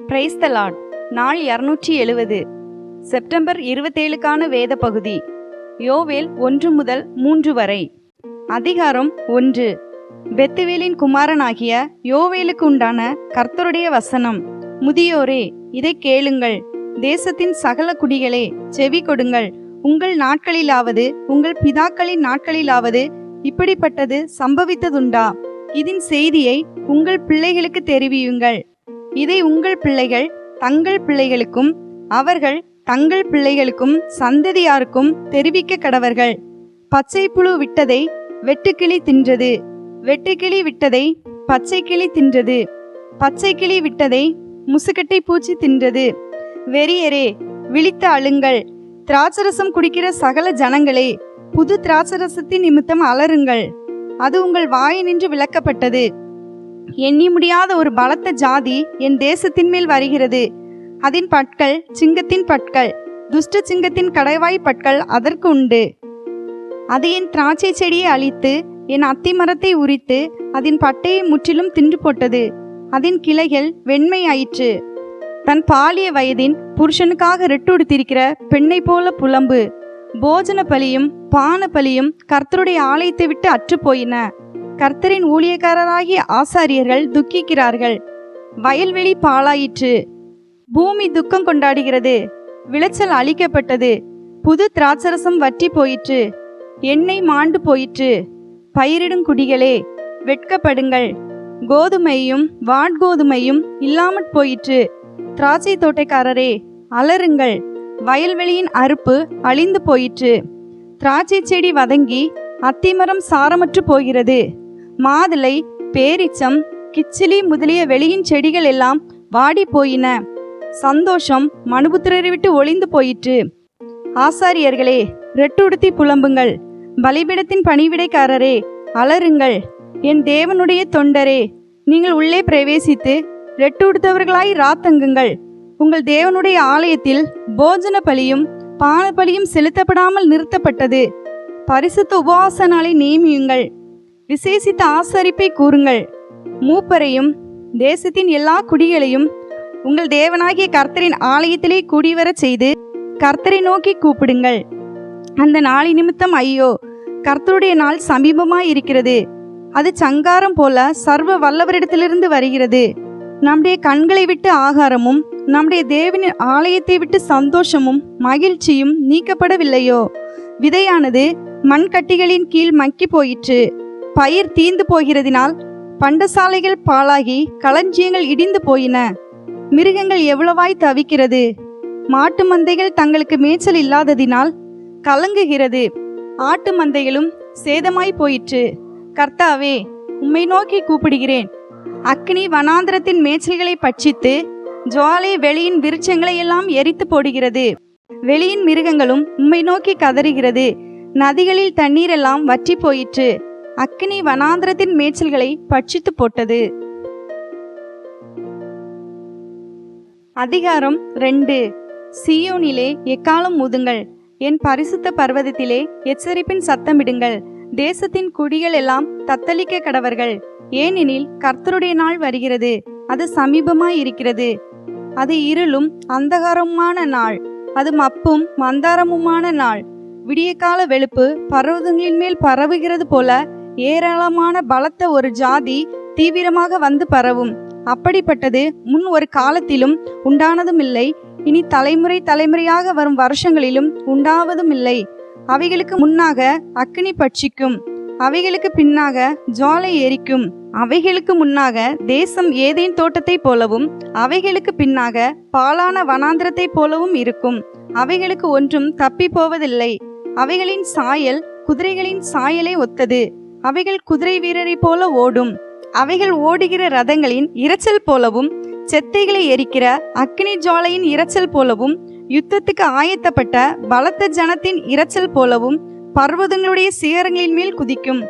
Praise the Lord. நாள் 270, September 27க்கான வேத பகுதி யோவேல் 1 முதல் 3 வரை. அதிகாரம் 1. பெத்துவேலின் குமாரனாகிய யோவேலுக்கு உண்டான கர்த்தருடைய வசனம். முதியோரே, இதை கேளுங்கள். தேசத்தின் சகல குடிகளே, செவி கொடுங்கள். உங்கள் நாட்களிலாவது உங்கள் பிதாக்களின் நாட்களிலாவது இப்படிப்பட்டது சம்பவித்ததுண்டா? இதன் செய்தியை உங்கள் பிள்ளைகளுக்கு தெரிவியுங்கள். இதை உங்கள் பிள்ளைகள் தங்கள் பிள்ளைகளுக்கும் அவர்கள் தங்கள் பிள்ளைகளுக்கும் சந்ததியாருக்கும் தெரிவிக்க கடவர்கள். பச்சை புழு விட்டதை வெட்டுக்கிளி தின்றது, வெட்டுக்கிளி விட்டதை பச்சை கிளி தின்றது, பச்சை கிளி விட்டதை முசுக்கட்டை பூச்சி தின்றது. வெறியரே, விழித்து அழுங்கள். திராட்சரசம் குடிக்கிற சகல ஜனங்களே, புது திராட்சரசத்தின் நிமித்தம் அலறுங்கள். அது உங்கள் வாயினின்று விலக்கப்பட்டது. எண்ணி முடியாத ஒரு பலத்த ஜாதி என் தேசத்தின் மேல் வருகிறது. அதன் பற்கள் சிங்கத்தின் பற்கள், துஷ்ட சிங்கத்தின் கடைவாய் பற்கள் அதற்கு உண்டு. அது என் திராட்சை செடியை அழித்து என் அத்தி மரத்தை உரித்து அதன் பட்டையை முற்றிலும் தின்று போட்டது. அதன் கிளைகள் வெண்மை ஆயிற்று. தன் பாலிய வயதின் புருஷனுக்காக ரெட்டுடுத்திருக்கிற பெண்ணை போல புலம்பு. போஜன பலியும் பான பலியும் கர்த்தருடைய ஆலயத்தை விட்டு அற்று போயின. கர்த்தரின் ஊழியக்காரராகிய ஆசாரியர்கள் துக்கிக்கிறார்கள். வயல்வெளி பாழாயிற்று. பூமி துக்கம் கொண்டாடுகிறது. விளைச்சல் அழிக்கப்பட்டது. புது திராட்சரசம் வற்றி போயிற்று. எண்ணெய் மாண்டு போயிற்று. பயிரிடும் குடிகளே, வெட்கப்படுங்கள். கோதுமையும் வாட்கோதுமையும் இல்லாமற் போயிற்று. திராட்சை தோட்டைக்காரரே, அலறுங்கள். வயல்வெளியின் அறுப்பு அழிந்து போயிற்று. திராட்சை செடி வதங்கி அத்திமரம் சாரமற்று போகிறது. மாதுளை, பேரிச்சம், கிச்சிலி முதலிய வெளியின் செடிகள் எல்லாம் வாடி போயின. சந்தோஷம் மனுபுத்திரரை விட்டு ஒளிந்து போயிற்று. ஆசாரியர்களே, ரெட்டுடுத்தி புலம்புங்கள். பலிபீடத்தின் பணிவிடைக்காரரே, அலறுங்கள். என் தேவனுடைய தொண்டரே, நீங்கள் உள்ளே பிரவேசித்து ரெட்டுடுத்தவர்களாய் ராத்தங்குங்கள். உங்கள் தேவனுடைய ஆலயத்தில் போஜன பலியும் பான பலியும் செலுத்தப்படாமல் நிறுத்தப்பட்டது. பரிசுத்த உபவாச நாளை நியமியுங்கள். விசேஷித்த ஆசரிப்பை கூறுங்கள். மூப்பரையும் தேசத்தின் எல்லா குடிகளையும் உங்கள் தேவனாகிய கர்த்தரின் ஆலயத்திலே கூடிவரச் செய்து கர்த்தரை நோக்கி கூப்பிடுங்கள். அந்த நாளை நிமித்தம் ஐயோ, கர்த்தருடைய நாள் சமீபமாய் இருக்கிறது. அது சங்காரம் போல சர்வ வல்லவரிடத்திலிருந்து வருகிறது. நம்முடைய கண்களை விட்டு ஆகாரமும் நம்முடைய தேவனின் ஆலயத்தை விட்டு சந்தோஷமும் மகிழ்ச்சியும் நீக்கப்படவில்லையோ? விதையானது மண்கட்டிகளின் கீழ் மக்கி போயிற்று. பயிர் தீந்து போகிறதினால் பண்டசாலைகள் பாழாகி களஞ்சியங்கள் இடிந்து போயின. மிருகங்கள் எவ்வளவாய் தவிக்கிறது. மாட்டு மந்தைகள் தங்களுக்கு மேய்ச்சல் இல்லாததினால் கலங்குகிறது. ஆட்டு மந்தைகளும் சேதமாய் போயிற்று. கர்த்தாவே, உம்மை நோக்கி கூப்பிடுகிறேன். அக்னி வனாந்திரத்தின் மேய்ச்சல்களை பட்சித்து ஜுவாலை வெளியின் விருட்சங்களை எல்லாம் எரித்து போடுகிறது. வெளியின் மிருகங்களும் உம்மை நோக்கி கதறுகிறது. நதிகளில் தண்ணீரெல்லாம் வற்றி போயிற்று. அக்னி வனாந்திரத்தின் மேய்ச்சல்களை பட்சித்து போட்டது. அதிகாரம் 2. சீயோனிலே எக்காலம் ஊதுங்கள். என் பரிசுத்த பர்வதத்திலே எச்சரிப்பின் சத்தமிடுங்கள். தேசத்தின் குடிகள் எல்லாம் தத்தளிக்க கடவர்கள். ஏனெனில் கர்த்தருடைய நாள் வருகிறது. அது சமீபமாய் இருக்கிறது. அது இருளும் அந்தகாரமுமான நாள். அது மப்பும் மந்தாரமுமான நாள். விடியகால வெளுப்பு பர்வதங்களின் மேல் பரவுகிறது போல ஏராளமான பலத்த ஒரு ஜாதி தீவிரமாக வந்து பரவும். அப்படிப்பட்டது முன் ஒரு காலத்திலும் உண்டானதும் இல்லை. இனி தலைமுறை தலைமுறையாக வரும் வருஷங்களிலும் உண்டாவதும் இல்லை. அவைகளுக்கு முன்னாக அக்கினி பட்சிக்கும். அவைகளுக்கு பின்னாக ஜுவாலை எரிக்கும். அவைகளுக்கு முன்னாக தேசம் ஏதேன் தோட்டத்தை போலவும் அவைகளுக்கு பின்னாக பாலான வனாந்திரத்தை போலவும் இருக்கும். அவைகளுக்கு ஒன்றும் தப்பி போவதில்லை. அவைகளின் சாயல் குதிரைகளின் சாயலை ஒத்தது. அவைகள் குதிரை வீரரை போல ஓடும். அவைகள் ஓடுகிற ரதங்களின் இரைச்சல் போலவும் செத்தைகளை எரிக்கிற அக்கினி ஜுவாலையின் இரைச்சல் போலவும் யுத்தத்துக்கு ஆயத்தப்பட்ட பலத்த ஜனத்தின் இரைச்சல் போலவும் பர்வதங்களுடைய சிகரங்களின் மேல் குதிக்கும்.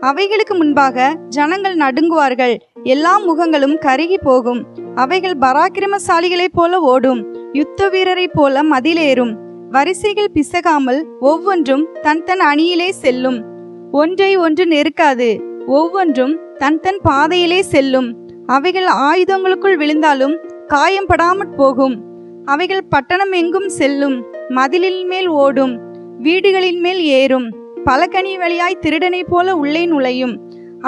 அவைகளுக்கு முன்பாக ஜனங்கள் நடுங்குவார்கள். எல்லா முகங்களும் கருகி போகும். அவைகள் பராக்கிரமசாலிகளைப் போல ஓடும். யுத்த வீரரை போல மதிலேறும். வரிசைகள் பிசகாமல் ஒவ்வொன்றும் தன் தன் அணியிலே செல்லும். ஒன்றை ஒன்று நெருக்காது, ஒவ்வொன்றும் தன் தன் பாதையிலே செல்லும். அவைகள் ஆயுதங்களுக்குள் விழுந்தாலும் காயம்படாமற் போகும். அவைகள் பட்டணம் எங்கும் செல்லும், மதிலின் மேல் ஓடும், வீடுகளின் மேல் ஏறும், பலகனி வழியாய் திருடனை போல உள்ளே நுழையும்.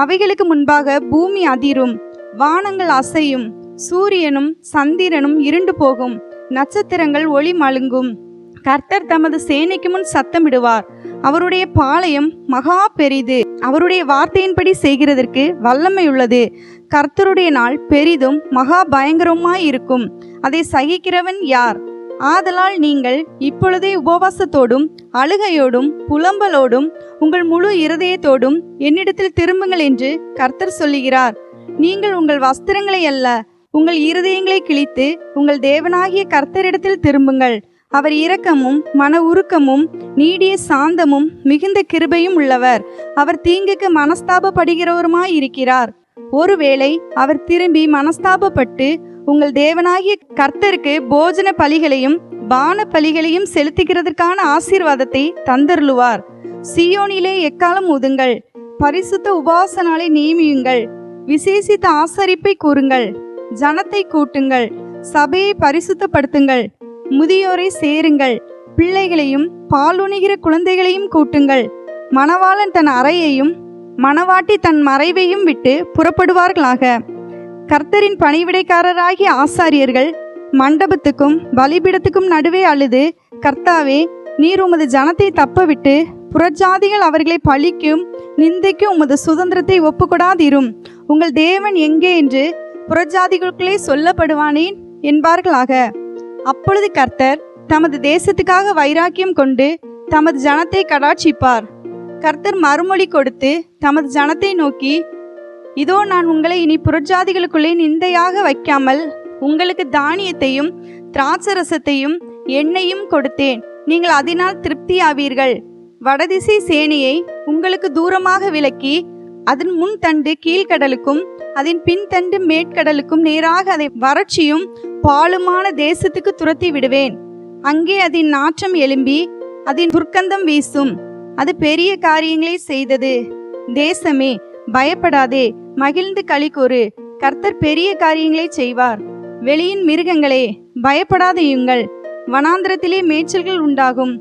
அவைகளுக்கு முன்பாக பூமி அதிரும், வானங்கள் அசையும், சூரியனும் சந்திரனும் இருண்டு போகும், நட்சத்திரங்கள் ஒளி மழுங்கும். கர்த்தர் தமது சேனைக்கு முன் சத்தமிடுவார். அவருடைய பாளையம் மகா பெரிது, அவருடைய வார்த்தையின்படி செய்கிறதற்கு வல்லமை உள்ளது. கர்த்தருடைய நாள் பெரிதும் மகா பயங்கரமாய் இருக்கும், அதை சகிக்கிறவன் யார்? ஆதலால் நீங்கள் இப்பொழுதே உபவாசத்தோடும் அழுகையோடும் புலம்பலோடும் உங்கள் முழு இருதயத்தோடும் என்னிடத்தில் திரும்புங்கள் என்று கர்த்தர் சொல்லுகிறார். நீங்கள் உங்கள் வஸ்திரங்களை அல்ல, உங்கள் இருதயங்களை கிழித்து உங்கள் தேவனாகிய கர்த்தரிடத்தில் திரும்புங்கள். அவர் இரக்கமும் மன உருக்கமும் நீடிய சாந்தமும் மிகுந்த கிருபையும் உள்ளவர். அவர் தீங்குக்கு மனஸ்தாபப்படுகிறவருமாய் இருக்கிறார். ஒருவேளை அவர் திரும்பி மனஸ்தாபப்பட்டு உங்கள் தேவனாகிய கர்த்தருக்கு போஜன பலிகளையும் பான பலிகளையும் செலுத்துகிறதற்கான ஆசீர்வாதத்தை தந்தருளுவார். சீயோனிலே எக்காலம் ஊதுங்கள், பரிசுத்த உபவாச நாளை நியமியுங்கள், விசேஷித்த ஆசரிப்பை கூறுங்கள், ஜனத்தை கூட்டுங்கள், சபையை பரிசுத்தப்படுத்துங்கள், முதியோரை சேருங்கள், பிள்ளைகளையும் பாலுணிகிற குழந்தைகளையும் கூட்டுங்கள். மணவாளன் தன் அறையையும் மணவாட்டி தன் மறைவையும் விட்டு புறப்படுவார்களாக. கர்த்தரின் பணிவிடைக்காரராகிய ஆசாரியர்கள் மண்டபத்துக்கும் பலிபீடத்துக்கும் நடுவே அழுது, கர்த்தாவே, நீர் உமது ஜனத்தை தப்பவிட்டு புறஜாதிகள் அவர்களை பழிக்கும் நிந்தைக்கு உமது சுதந்திரத்தை ஒப்புக்கொடாதிரும். உங்கள் தேவன் எங்கே என்று புறஜாதிகளுக்குள்ளே சொல்லப்படுவானேன் என்பார்களாக. அப்பொழுது கர்த்தர் தமது தேசத்துக்காக வைராக்கியம் கொண்டு தமது ஜனத்தை கடாட்சிப்பார். கர்த்தர் மறுமொழி கொடுத்து தமது ஜனத்தை நோக்கி, இதோ நான் உங்களை இனி புறஜாதிகளுக்குள்ளே நிந்தையாக வைக்காமல் உங்களுக்கு தானியத்தையும் திராட்சரசத்தையும் எண்ணெயும் கொடுத்தேன், நீங்கள் அதனால் திருப்தியாவீர்கள். வடதிசை சேனையை உங்களுக்கு தூரமாக விலக்கி அதன் முன் தண்டு கீழ்கடலுக்கும் அதன் பின் தண்டு மேற்கடலுக்கும் நேராக அதை வறட்சியும் பாலுமான தேசத்துக்கு துரத்தி விடுவேன். அங்கே அதன் நாற்றம் எழும்பி அதன் துர்க்கந்தம் வீசும். அது பெரிய காரியங்களை செய்தது. தேசமே, பயப்படாதே, மகிழ்ந்து களிகூறு, கர்த்தர் பெரிய காரியங்களை செய்வார். வெளியின் மிருகங்களே, பயப்படாதையுங்கள். வனாந்திரத்திலே மேய்ச்சல்கள் உண்டாகும்,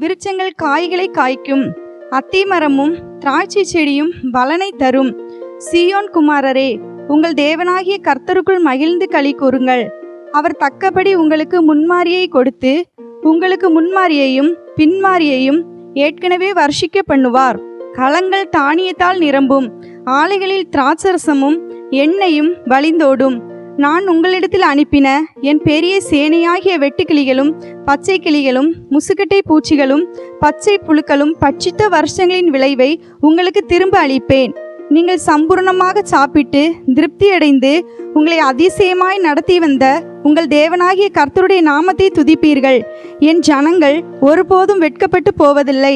விருட்சங்கள் காய்களை காய்க்கும், அத்திமரமும் திராட்சை செடியும் பலனை தரும். சீயோன் குமாரரே, உங்கள் தேவனாகிய கர்த்தருக்குள் மகிழ்ந்து களி கூறுங்கள். அவர் தக்கபடி உங்களுக்கு முன்மாரியை கொடுத்து உங்களுக்கு முன்மாரியையும் பின்மாரியையும் ஏற்கனவே வர்ஷிக்க பண்ணுவார். களங்கள் தானியத்தால் நிரம்பும், ஆலைகளில் திராட்சரசமும் எண்ணெயும் வழிந்தோடும். நான் உங்களிடத்தில் அனுப்பின என் பெரிய சேனையாகிய வெட்டுக்கிளிகளும் பச்சை கிளிகளும் முசுக்கட்டை பூச்சிகளும் பச்சை புழுக்களும் பட்சித்த வருஷங்களின் விளைவை உங்களுக்கு திரும்ப அளிப்பேன். நீங்கள் சம்பூர்ணமாக சாப்பிட்டு திருப்தியடைந்து உங்களை அதிசயமாய் நடத்தி வந்த உங்கள் தேவனாகிய கர்த்தருடைய நாமத்தை துதிப்பீர்கள். என் ஜனங்கள் ஒருபோதும் வெட்கப்பட்டு போவதில்லை.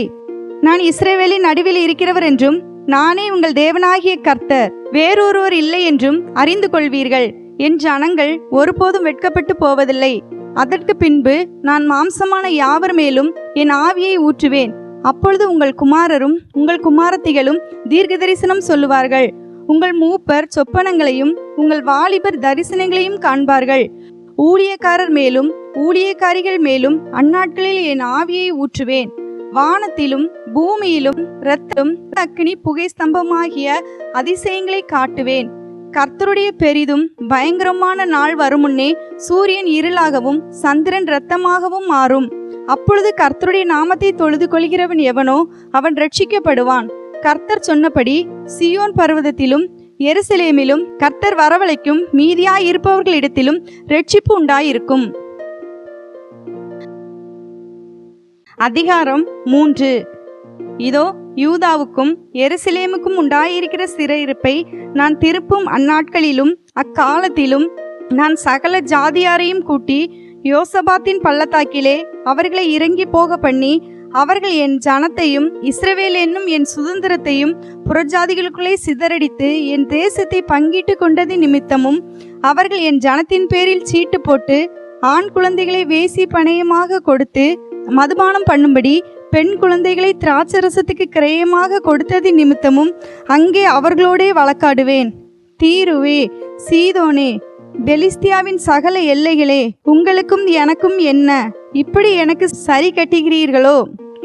நான் இஸ்ரவேலின் நடுவில் இருக்கிறவர் என்றும் நானே உங்கள் தேவனாகிய கர்த்தர், வேறொருவர் இல்லை என்றும் அறிந்து கொள்வீர்கள். என் ஜனங்கள் ஒருபோதும் வெட்கப்பட்டு போவதில்லை. அதற்கு பின்பு நான் மாம்சமான யாவர் மேலும் என் ஆவியை ஊற்றுவேன். அப்பொழுது உங்கள் குமாரரும் உங்கள் குமாரத்திகளும் தீர்க்க தரிசனம் சொல்லுவார்கள். உங்கள் மூப்பர் சொப்பனங்களையும் உங்கள் வாலிபர் தரிசனங்களையும் காண்பார்கள். ஊழியக்காரர் மேலும் ஊழியக்காரிகள் மேலும் அந்நாட்களில் என் ஆவியை ஊற்றுவேன். வானத்திலும் பூமியிலும் இரத்தம் அக்கினி புகை ஸ்தம்பமாகிய அதிசயங்களை காட்டுவேன். கர்த்தருடைய பெரிதும் பயங்கரமான நாள் வருமுன்னே சூரியன் இருளாகவும் சந்திரன் இரத்தமாகவும் மாறும். அப்பொழுது கர்த்தருடைய நாமத்தை தொழுது கொள்கிறவன் எவனோ அவன் ரட்சிக்கப்படுவான். கர்த்தர் சொன்னபடி சீயோன் பர்வதத்திலும் எருசலேமிலும் கர்த்தர் வரவழைக்கும் மீதியாய் இருப்பவர்களிடத்திலும் ரட்சிப்பு உண்டாயிருக்கும். அதிகாரம் 3. இதோ, யூதாவுக்கும் எருசலேமுக்கும் உண்டாயிருக்கிற சிறையிருப்பை நான் திருப்பும் அந்நாட்களிலும் அக்காலத்திலும் நான் சகல ஜாதியாரையும் கூட்டி யோசபாத்தின் பள்ளத்தாக்கிலே அவர்களை இறங்கி போக பண்ணி அவர்கள் என் ஜனத்தையும் இஸ்ரவேல் என்னும் என் சுதந்திரத்தையும் புறஜாதிகளுக்குள்ளே சிதறடித்து என் தேசத்தை பங்கிட்டு கொண்டது நிமித்தமும் அவர்கள் என் ஜனத்தின் பேரில் சீட்டு போட்டு ஆண் குழந்தைகளை வேசி பணயமாக கொடுத்து மதுபானம் பண்ணும்படி பெண் குழந்தைகளை திராட்சரசத்துக்கு கிரயமாக கொடுத்தது நிமித்தமும் அங்கே அவர்களோடே வழக்காடுவேன். தீருவே, சீதோனே, பெலிஸ்தியாவின் சகல எல்லைகளே, உங்களுக்கும் எனக்கும் என்ன? இப்படி எனக்கு சரி கட்டுகிறீர்களோ?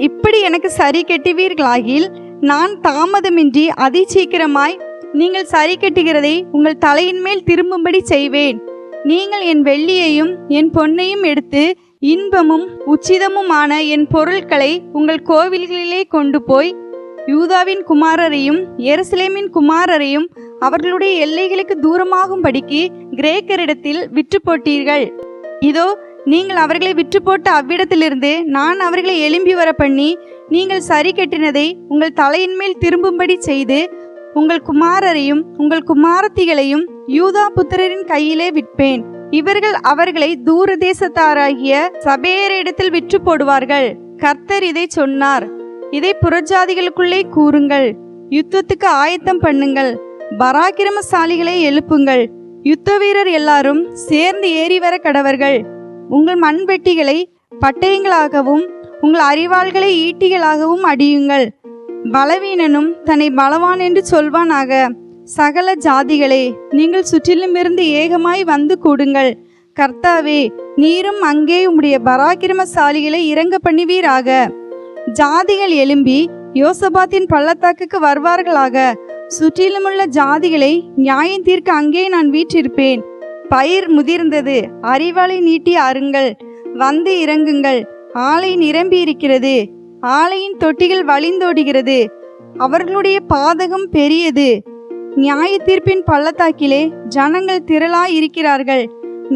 இப்படி எனக்கு சரி கட்டுவீர்களாகில் நான் தாமதமின்றி அதிசீக்கிரமாய் நீங்கள் சரி கட்டுகிறதை உங்கள் தலையின் மேல் திரும்பும்படி செய்வேன். நீங்கள் என் வெள்ளியையும் என் பொன்னையும் எடுத்து இன்பமும் உச்சிதமுமான என் பொருட்களை உங்கள் கோவில்களிலே கொண்டு போய் யூதாவின் குமாரரையும் எருசலேமின் குமாரரையும் அவர்களுடைய எல்லைகளுக்கு தூரமாகும்படிக்கு கிரேக்கரிடத்தில் விற்று போட்டீர்கள். இதோ நீங்கள் அவர்களை விற்று போட்ட அவ்விடத்திலிருந்து நான் அவர்களை எழும்பி வர பண்ணி நீங்கள் சரி கட்டினதை உங்கள் தலையின் மேல் திரும்பும்படி செய்து உங்கள் குமாரரையும் உங்கள் குமாரத்திகளையும் யூதா புத்திரரின் கையிலே விற்பேன். இவர்கள் அவர்களை தூர தேசத்தாராகிய சபேயரிடத்தில் விற்று போடுவார்கள். கர்த்தர் இதை சொன்னார். இதை புறஜாதிகளுக்குள்ளே கூறுங்கள். யுத்தத்துக்கு ஆயத்தம் பண்ணுங்கள். பராக்கிரமசாலிகளை எழுப்புங்கள். யுத்த வீரர் எல்லாரும் சேர்ந்து ஏறி வர கடவர்கள். உங்கள் மண்வெட்டிகளை பட்டயங்களாகவும் உங்கள் அரிவாள்களை ஈட்டிகளாகவும் அடியுங்கள். பலவீனனும் தன்னை பலவான் என்று சொல்வானாக. சகல ஜாதிகளே, நீங்கள் சுற்றிலுமிருந்து ஏகமாய் வந்து கூடுங்கள். கர்த்தாவே, நீரும் அங்கே உம்முடைய பராக்கிரமசாலிகளை இறங்க பண்ணுவீராக. ஜாதிகள் எழும்பி யோசபாத்தின் பள்ளத்தாக்குக்கு வருவார்களாக. சுற்றிலுமுள்ள ஜாதிகளை நியாயம் தீர்க்க அங்கே நான் வீற்றிருப்பேன். பயிர் முதிர்ந்தது, அரிவாளை நீட்டி அருங்கள். வந்து இறங்குங்கள். ஆலை நிரம்பி இருக்கிறது, ஆலையின் தொட்டிகள் வழிந்தோடுகிறது. அவர்களுடைய பாதகம் பெரியது. நியாய தீர்ப்பின் பள்ளத்தாக்கிலே ஜனங்கள் திரளாய் இருக்கிறார்கள்.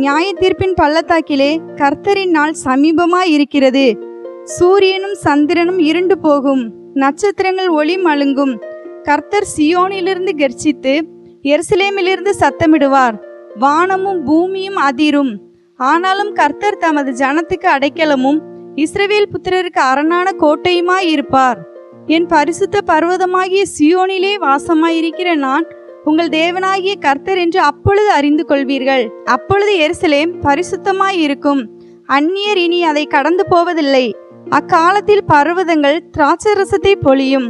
நியாய தீர்ப்பின் பள்ளத்தாக்கிலே கர்த்தரின் நாள் சமீபமாய் இருக்கிறது. சூரியனும் சந்திரனும் இருண்டு போகும், நட்சத்திரங்கள் ஒளி மழுங்கும். கர்த்தர் சியோனிலிருந்து கர்ஜித்து எருசலேமிலிருந்து சத்தமிடுவார். வானமும் பூமியும் அதிரும். ஆனாலும் கர்த்தர் தமது ஜனத்துக்கு அடைக்கலமும் இஸ்ரவேல் புத்திரருக்கு அரணான கோட்டையுமாய் இருப்பார். என் பரிசுத்த பர்வதமாகிய சியோனிலே வாசமாயிருக்கிற நான் உங்கள் தேவனாகிய கர்த்தர் என்று அப்பொழுது அறிந்து கொள்வீர்கள். அப்பொழுது எருசலேம் பரிசுத்தமாய் இருக்கும். அந்நியர் இனி அதை கடந்து போவதில்லை. அக்காலத்தில் பர்வதங்கள் திராட்சரசத்தை பொழியும்,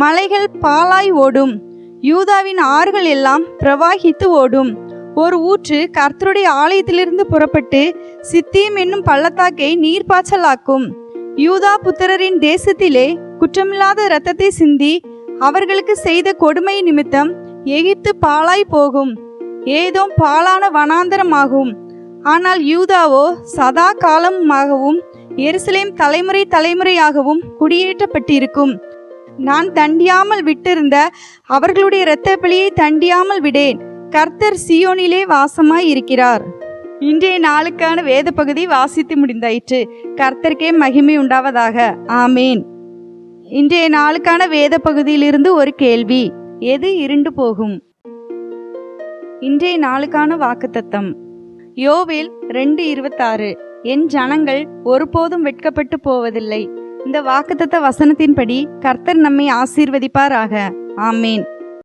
மலைகள் பாலாய் ஓடும், யூதாவின் ஆறுகள் எல்லாம் பிரவாகித்து ஓடும். ஒரு ஊற்று கர்த்தருடைய ஆலயத்திலிருந்து புறப்பட்டு சித்தீம் என்னும் பள்ளத்தாக்கை நீர்ப்பாய்ச்சலாக்கும். யூதா புத்திரரின் தேசத்திலே குற்றமில்லாத இரத்தத்தை சிந்தி அவர்களுக்கு செய்த கொடுமை நிமித்தம் எகிப்து பாலாய் போகும். ஏதோம் பாலான வனாந்தரமாகும். ஆனால் யூதாவோ சதா காலமாகவும் எருசலேம் தலைமுறை தலைமுறையாகவும் குடியேற்றப்பட்டிருக்கும். நான் தண்டியாமல் விட்டிருந்த அவர்களுடைய இரத்த பலியை தண்டியாமல் விடேன். கர்த்தர் சியோனிலே வாசமாய் இருக்கிறார். இன்றைய நாளுக்கான வேத பகுதி வாசித்து முடிந்தாயிற்று. கர்த்தருக்கே மகிமை உண்டாவதாக. ஆமேன். இன்றைய நாளுக்கான வேத பகுதியிலிருந்து ஒரு கேள்வி. எது இருண்டு போகும்? இன்றைய நாளுக்கான வாக்குத்தத்தம் யோவேல் 2:26. என் ஜனங்கள் ஒருபோதும் வெட்கப்பட்டு போவதில்லை. இந்த வாக்குத்தத்த வசனத்தின்படி கர்த்தர் நம்மை ஆசீர்வதிப்பாராக. ஆமேன்.